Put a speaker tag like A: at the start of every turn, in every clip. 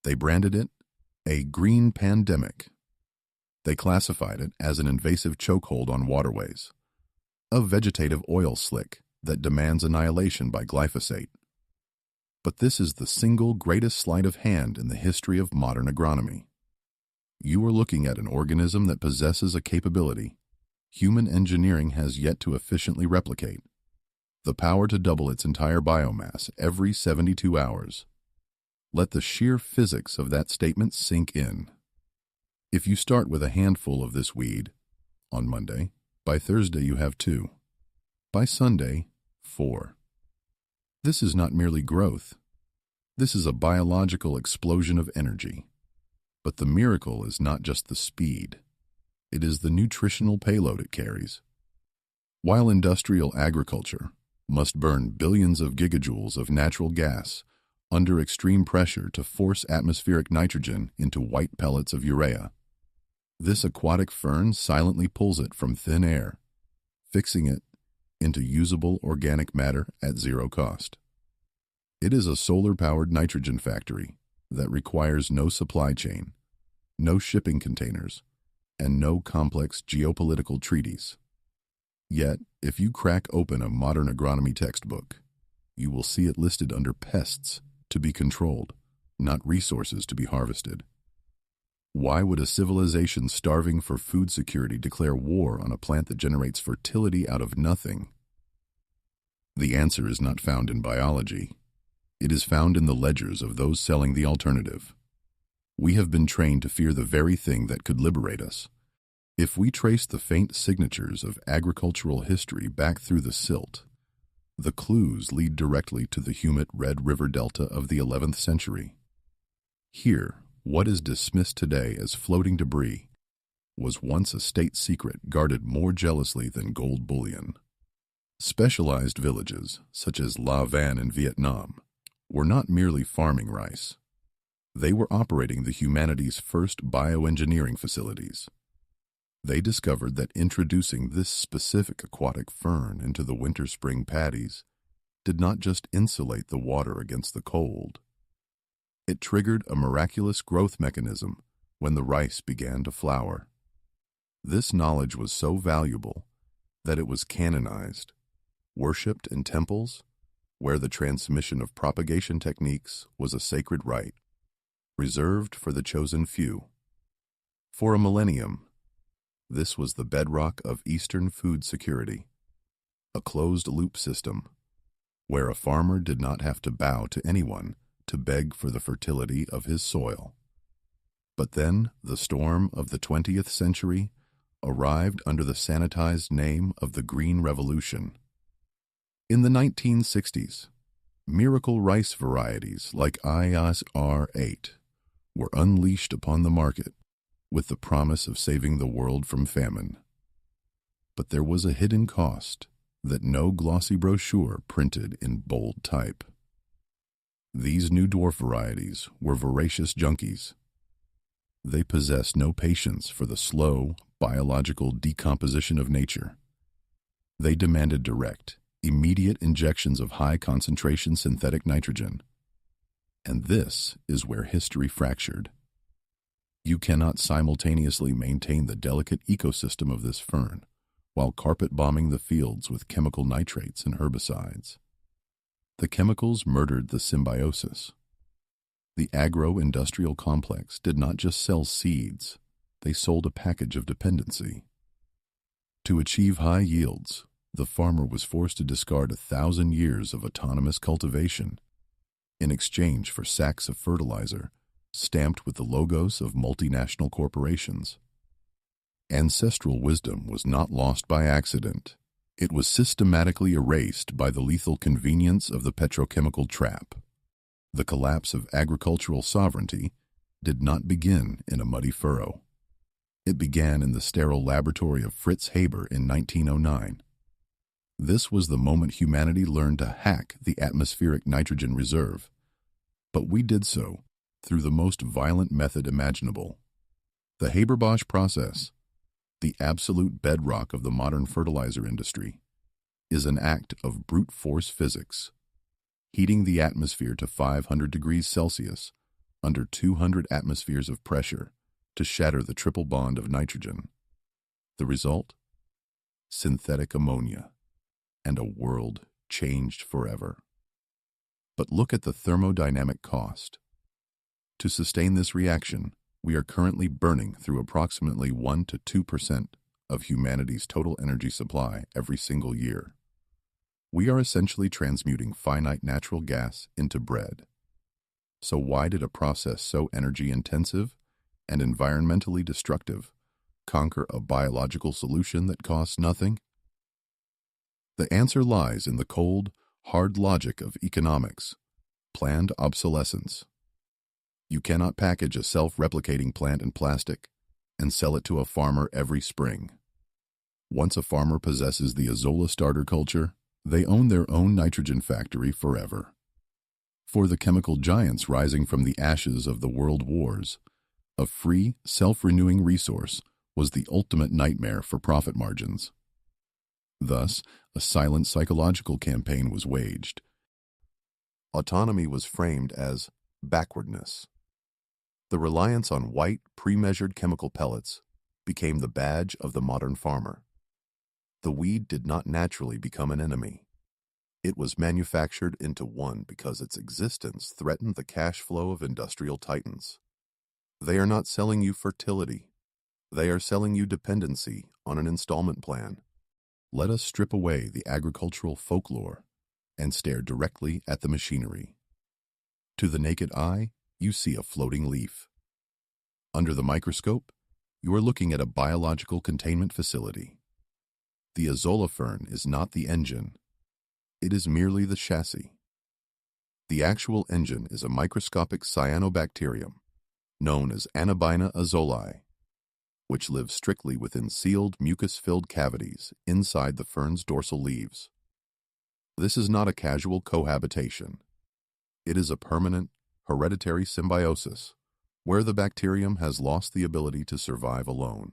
A: They branded it a green pandemic. They classified it as an invasive chokehold on waterways, a vegetative oil slick that demands annihilation by glyphosate. But this is the single greatest sleight of hand in the history of modern agronomy. You are looking at an organism that possesses a capability human engineering has yet to efficiently replicate: the power to double its entire biomass every 72 hours. Let the sheer physics of that statement sink in. If you start with a handful of this weed on Monday, by Thursday you have 2. By Sunday, 4. This is not merely growth. This is a biological explosion of energy. But the miracle is not just the speed. It is the nutritional payload it carries. While industrial agriculture must burn billions of gigajoules of natural gas under extreme pressure to force atmospheric nitrogen into white pellets of urea, this aquatic fern silently pulls it from thin air, fixing it into usable organic matter at zero cost. It is a solar-powered nitrogen factory that requires no supply chain, no shipping containers, and no complex geopolitical treaties. Yet, if you crack open a modern agronomy textbook, you will see it listed under pests to be controlled, not resources to be harvested. Why would a civilization starving for food security declare war on a plant that generates fertility out of nothing? The answer is not found in biology. It is found in the ledgers of those selling the alternative. We have been trained to fear the very thing that could liberate us. If we trace the faint signatures of agricultural history back through the silt, the clues lead directly to the humid Red River Delta of the 11th century. Here, what is dismissed today as floating debris was once a state secret guarded more jealously than gold bullion. Specialized villages, such as La Van in Vietnam, were not merely farming rice. They were operating the humanity's first bioengineering facilities. They discovered that introducing this specific aquatic fern into the winter-spring paddies did not just insulate the water against the cold. It triggered a miraculous growth mechanism when the rice began to flower. This knowledge was so valuable that it was canonized, worshipped in temples, where the transmission of propagation techniques was a sacred rite, reserved for the chosen few. For a millennium, this was the bedrock of Eastern food security, a closed-loop system where a farmer did not have to bow to anyone to beg for the fertility of his soil. But then the storm of the 20th century arrived under the sanitized name of the Green Revolution. In the 1960s, miracle rice varieties like ISR8 were unleashed upon the market with the promise of saving the world from famine. But there was a hidden cost that no glossy brochure printed in bold type. These new dwarf varieties were voracious junkies. They possessed no patience for the slow, biological decomposition of nature. They demanded direct, immediate injections of high-concentration synthetic nitrogen. And this is where history fractured. You cannot simultaneously maintain the delicate ecosystem of this fern while carpet-bombing the fields with chemical nitrates and herbicides. The chemicals murdered the symbiosis. The agro-industrial complex did not just sell seeds, they sold a package of dependency. To achieve high yields, the farmer was forced to discard 1,000 years of autonomous cultivation in exchange for sacks of fertilizer stamped with the logos of multinational corporations. Ancestral wisdom was not lost by accident. It was systematically erased by the lethal convenience of the petrochemical trap. The collapse of agricultural sovereignty did not begin in a muddy furrow. It began in the sterile laboratory of Fritz Haber in 1909. This was the moment humanity learned to hack the atmospheric nitrogen reserve. But we did so through the most violent method imaginable. The Haber-Bosch process, the absolute bedrock of the modern fertilizer industry, is an act of brute force physics, heating the atmosphere to 500 degrees Celsius under 200 atmospheres of pressure to shatter the triple bond of nitrogen. The result? Synthetic ammonia, and a world changed forever. But look at the thermodynamic cost. To sustain this reaction, we are currently burning through approximately 1 to 2% of humanity's total energy supply every single year. We are essentially transmuting finite natural gas into bread. So why did a process so energy-intensive and environmentally destructive conquer a biological solution that costs nothing? The answer lies in the cold, hard logic of economics: planned obsolescence. You cannot package a self-replicating plant in plastic and sell it to a farmer every spring. Once a farmer possesses the Azolla starter culture, they own their own nitrogen factory forever. For the chemical giants rising from the ashes of the world wars, a free, self-renewing resource was the ultimate nightmare for profit margins. Thus, a silent psychological campaign was waged. Autonomy was framed as backwardness. The reliance on white, pre-measured chemical pellets became the badge of the modern farmer. The weed did not naturally become an enemy. It was manufactured into one because its existence threatened the cash flow of industrial titans. They are not selling you fertility. They are selling you dependency on an installment plan. Let us strip away the agricultural folklore and stare directly at the machinery. To the naked eye, you see a floating leaf. Under the microscope, you are looking at a biological containment facility. The Azolla fern is not the engine. It is merely the chassis. The actual engine is a microscopic cyanobacterium known as Anabaina azolai, which lives strictly within sealed, mucus-filled cavities inside the fern's dorsal leaves. This is not a casual cohabitation. It is a permanent, hereditary symbiosis where the bacterium has lost the ability to survive alone,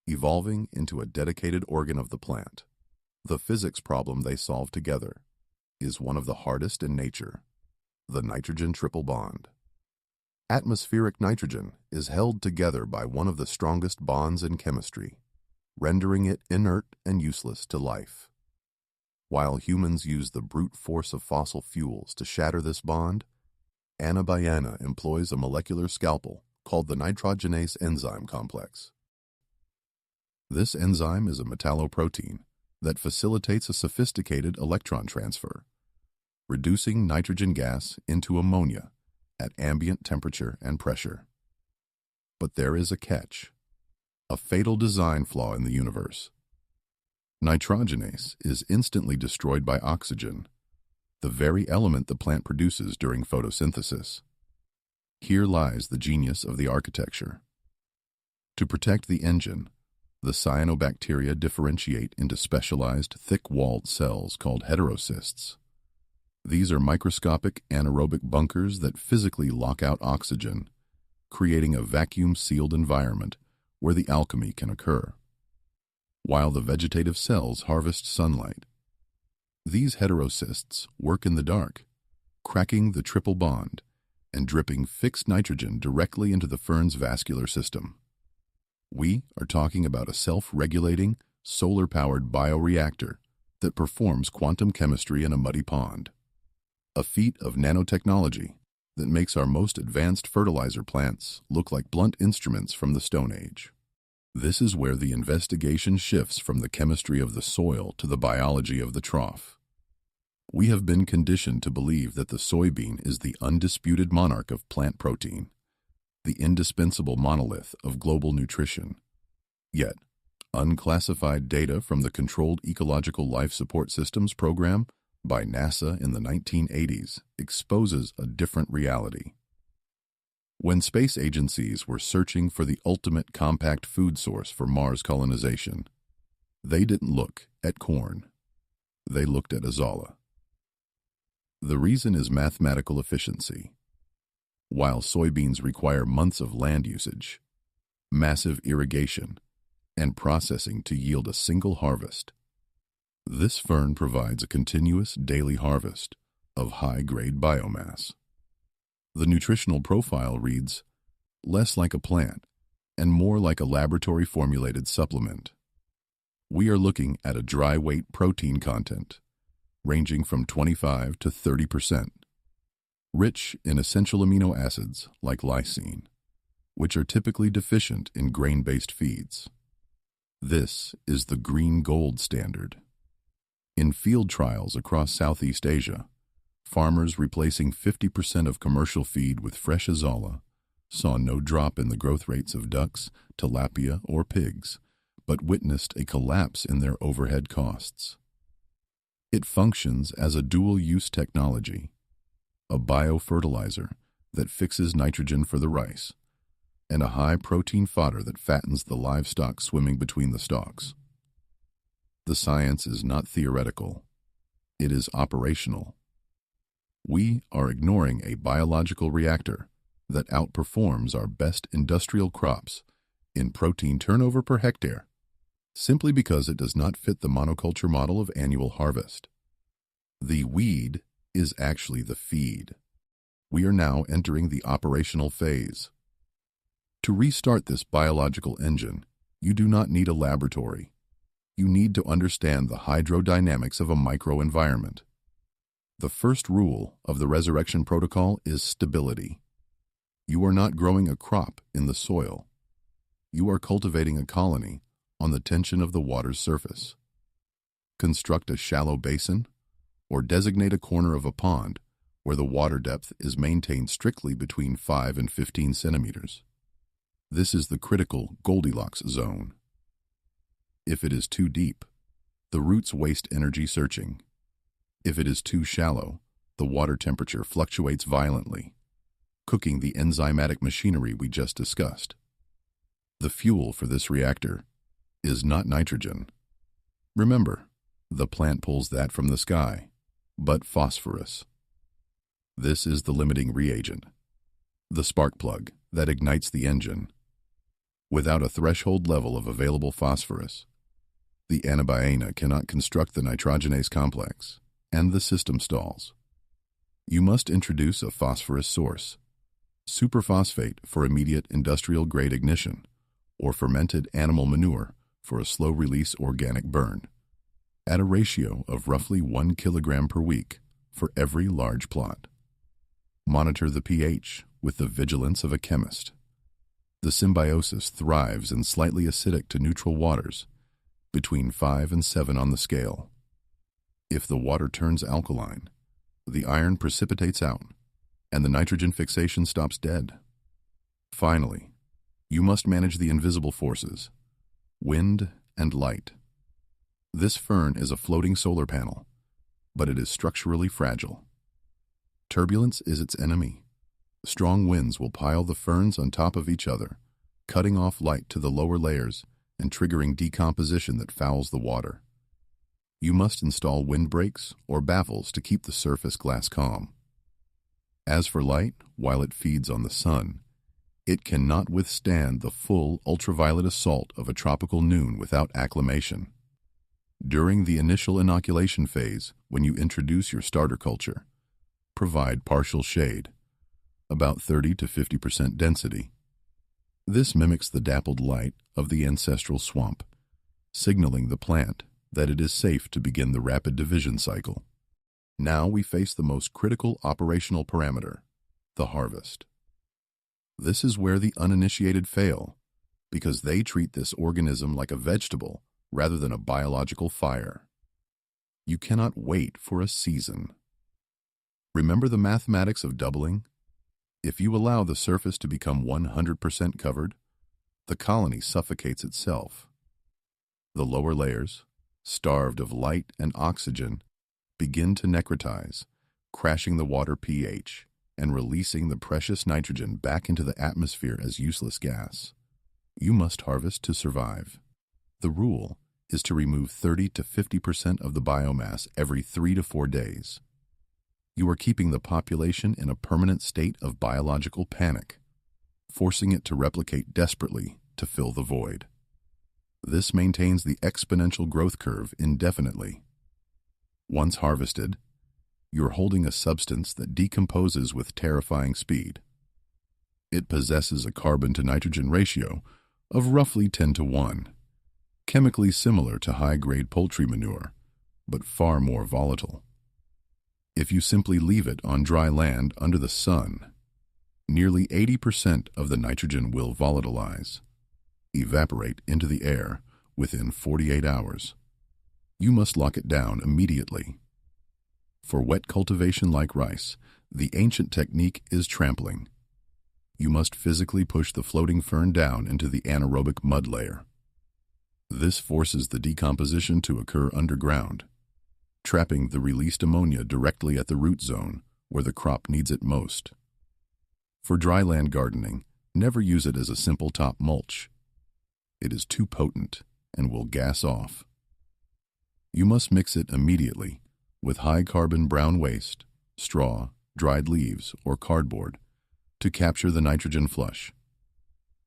A: evolving into a dedicated organ of the plant. The physics problem they solve together is one of the hardest in nature: the nitrogen triple bond. Atmospheric nitrogen is held together by one of the strongest bonds in chemistry, rendering it inert and useless to life. While humans use the brute force of fossil fuels to shatter this bond, Anabaina employs a molecular scalpel called the nitrogenase enzyme complex. This enzyme is a metalloprotein that facilitates a sophisticated electron transfer, reducing nitrogen gas into ammonia at ambient temperature and pressure. But there is a catch, a fatal design flaw in the universe. Nitrogenase is instantly destroyed by oxygen, the very element the plant produces during photosynthesis. Here lies the genius of the architecture. To protect the engine, the cyanobacteria differentiate into specialized, thick-walled cells called heterocysts. These are microscopic anaerobic bunkers that physically lock out oxygen, creating a vacuum-sealed environment where the alchemy can occur. While the vegetative cells harvest sunlight, these heterocysts work in the dark, cracking the triple bond and dripping fixed nitrogen directly into the fern's vascular system. We are talking about a self-regulating, solar-powered bioreactor that performs quantum chemistry in a muddy pond. A feat of nanotechnology that makes our most advanced fertilizer plants look like blunt instruments from the Stone Age. This is where the investigation shifts from the chemistry of the soil to the biology of the trough. We have been conditioned to believe that the soybean is the undisputed monarch of plant protein, the indispensable monolith of global nutrition. Yet, unclassified data from the Controlled Ecological Life Support Systems program by NASA in the 1980s exposes a different reality. When space agencies were searching for the ultimate compact food source for Mars colonization, they didn't look at corn. They looked at Azolla. The reason is mathematical efficiency. While soybeans require months of land usage, massive irrigation, and processing to yield a single harvest, this fern provides a continuous daily harvest of high-grade biomass. The nutritional profile reads, less like a plant and more like a laboratory-formulated supplement. We are looking at a dry weight protein content, ranging from 25 to 30%, rich in essential amino acids like lysine, which are typically deficient in grain-based feeds. This is the green gold standard. In field trials across Southeast Asia, farmers replacing 50% of commercial feed with fresh azolla saw no drop in the growth rates of ducks, tilapia, or pigs, but witnessed a collapse in their overhead costs. It functions as a dual-use technology, a biofertilizer that fixes nitrogen for the rice, and a high-protein fodder that fattens the livestock swimming between the stalks. The science is not theoretical. It is operational. We are ignoring a biological reactor that outperforms our best industrial crops in protein turnover per hectare, simply because it does not fit the monoculture model of annual harvest. The weed is actually the feed. We are now entering the operational phase. To restart this biological engine, you do not need a laboratory. You need to understand the hydrodynamics of a microenvironment. The first rule of the resurrection protocol is stability. You are not growing a crop in the soil. You are cultivating a colony on the tension of the water's surface. Construct a shallow basin or designate a corner of a pond where the water depth is maintained strictly between 5 and 15 centimeters. This is the critical Goldilocks zone. If it is too deep, the roots waste energy searching. If it is too shallow, the water temperature fluctuates violently, cooking the enzymatic machinery we just discussed. The fuel for this reactor is not nitrogen. Remember, the plant pulls that from the sky, but phosphorus. This is the limiting reagent, the spark plug that ignites the engine. Without a threshold level of available phosphorus, the anabaena cannot construct the nitrogenase complex, and the system stalls. You must introduce a phosphorus source, superphosphate for immediate industrial-grade ignition, or fermented animal manure for a slow-release organic burn, at a ratio of roughly 1 kilogram per week for every large plot. Monitor the pH with the vigilance of a chemist. The symbiosis thrives in slightly acidic to neutral waters, between 5 and 7 on the scale. If the water turns alkaline, the iron precipitates out, and the nitrogen fixation stops dead. Finally, you must manage the invisible forces, wind and light. This fern is a floating solar panel, but it is structurally fragile. Turbulence is its enemy. Strong winds will pile the ferns on top of each other, cutting off light to the lower layers and triggering decomposition that fouls the water. You must install windbreaks or baffles to keep the surface glass calm. As for light, while it feeds on the sun, it cannot withstand the full ultraviolet assault of a tropical noon without acclimation. During the initial inoculation phase, when you introduce your starter culture, provide partial shade, about 30 to 50% density. This mimics the dappled light of the ancestral swamp, signaling the plant that it is safe to begin the rapid division cycle. Now we face the most critical operational parameter, the harvest. This is where the uninitiated fail, because they treat this organism like a vegetable rather than a biological fire. You cannot wait for a season. Remember the mathematics of doubling? If you allow the surface to become 100% covered, the colony suffocates itself. The lower layers, starved of light and oxygen, begin to necrotize, crashing the water pH and releasing the precious nitrogen back into the atmosphere as useless gas. You must harvest to survive. The rule is to remove 30 to 50% of the biomass every 3 to 4 days. You are keeping the population in a permanent state of biological panic, forcing it to replicate desperately to fill the void. This maintains the exponential growth curve indefinitely. Once harvested, you're holding a substance that decomposes with terrifying speed. It possesses a carbon-to-nitrogen ratio of roughly 10:1, chemically similar to high-grade poultry manure, but far more volatile. If you simply leave it on dry land under the sun, nearly 80% of the nitrogen will volatilize, evaporate into the air within 48 hours. You must lock it down immediately. For wet cultivation like rice, the ancient technique is trampling. You must physically push the floating fern down into the anaerobic mud layer. This forces the decomposition to occur underground, trapping the released ammonia directly at the root zone where the crop needs it most. For dryland gardening, never use it as a simple top mulch. It is too potent and will gas off. You must mix it immediately with high-carbon brown waste, straw, dried leaves, or cardboard to capture the nitrogen flush.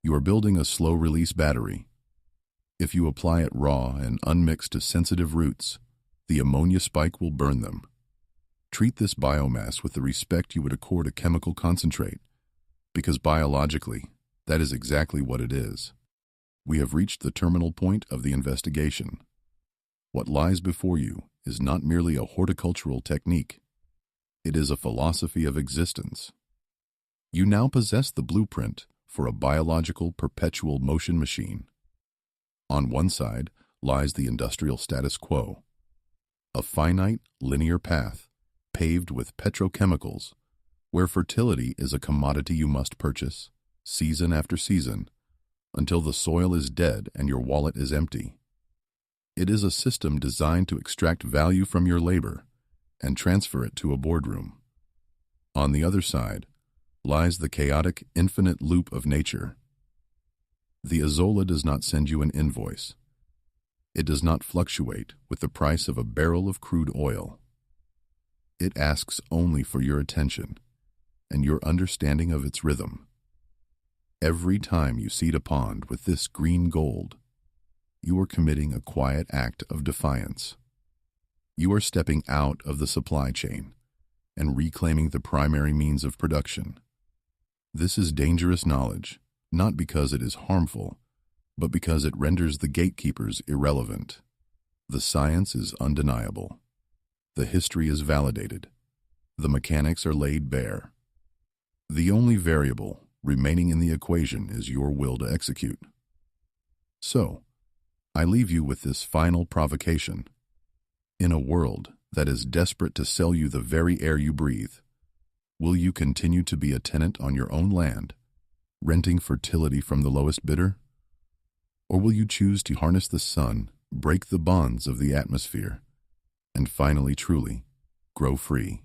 A: You are building a slow-release battery. If you apply it raw and unmixed to sensitive roots, the ammonia spike will burn them. Treat this biomass with the respect you would accord a chemical concentrate, because biologically, that is exactly what it is. We have reached the terminal point of the investigation. What lies before you is not merely a horticultural technique. It is a philosophy of existence. You now possess the blueprint for a biological perpetual motion machine. On one side lies the industrial status quo, a finite, linear path paved with petrochemicals, where fertility is a commodity you must purchase, season after season, until the soil is dead and your wallet is empty. It is a system designed to extract value from your labor and transfer it to a boardroom. On the other side lies the chaotic, infinite loop of nature. The Azola does not send you an invoice. It does not fluctuate with the price of a barrel of crude oil. It asks only for your attention and your understanding of its rhythm. Every time you seed a pond with this green gold, you are committing a quiet act of defiance. You are stepping out of the supply chain and reclaiming the primary means of production. This is dangerous knowledge, not because it is harmful, but because it renders the gatekeepers irrelevant. The science is undeniable. The history is validated. The mechanics are laid bare. The only variable remaining in the equation is your will to execute. So, I leave you with this final provocation. In a world that is desperate to sell you the very air you breathe, will you continue to be a tenant on your own land, renting fertility from the lowest bidder? Or will you choose to harness the sun, break the bonds of the atmosphere, and finally truly grow free?